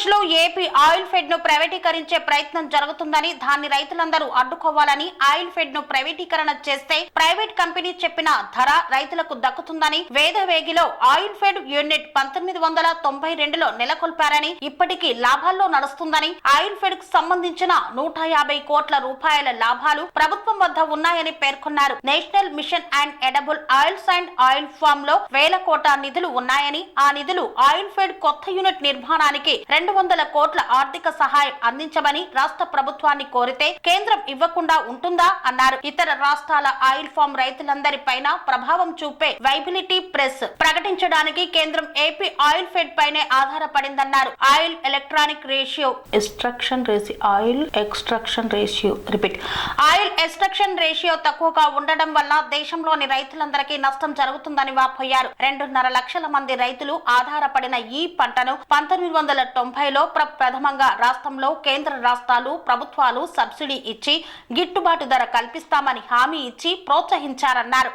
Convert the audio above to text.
ఆంధ్రప్రదేశ్ లో AP oil fed ను ప్రైవేటీకరించే ప్రయత్నం జరుగుతుందని, దాన్ని రైతులందరూ అడ్డుకోవాలని, ఆయిల్ ఫెడ్ ను ప్రైవేటీకరణ చేస్తే ప్రైవేట్ కంపెనీ చెప్పిన ధర రైతులకు దక్కుతుందని, వేదవేగిలో ఆయిల్ ఫెడ్ యూనిట్ 1992లో నెలకొల్పారని, ఇప్పటికీ లాభాల్లో నడుస్తుందని, ఆయిల్ ఫెడ్ కు సంబంధించిన 150 కోట్ల రూపాయల లాభాలు ప్రభుత్వం వద్ద ఉన్నాయని పేర్కొన్నారు. National mission and edible oils and oil palm లో 1000 కోట్ల నిధులు ఉన్నాయని, ఆ నిధులు ఆయిల్ ఫెడ్ కొత్త యూనిట్ నిర్మాణానికి 200 కోట్ల ఆర్థిక సహాయం అందించమని రాష్ట్ర ప్రభుత్వాన్ని కోరితే కేంద్రం ఇవ్వకుండా ఉంటుందా అన్నారు. ఇతర రాష్ట్రాల ఆయిల్ ఫామ్ రైతులందరిపైన ప్రభావం చూపే వైబిలిటీ ప్రెస్ ప్రకటించడానికి కేంద్రం ఏపీ ఆయిల్ ఫెడ్ పైనే ఆధారపడిందన్నారు. Oil electronic ratio oil extraction ratio తక్కువగా ఉండడం వల్ల దేశంలోని రైతులందరికీ నష్టం జరుగుతుందని వాపోయారు. 2.5 లక్షల మంది రైతులు ఆధారపడిన ఈ పంటను 1990లో ప్రథమంగా రాష్ట్రంలో కేంద్ర రాష్ట్రాలు ప్రభుత్వాలు సబ్సిడీ ఇచ్చి గిట్టుబాటు ధర కల్పిస్తామని హామీ ఇచ్చి ప్రోత్సహించారన్నారు.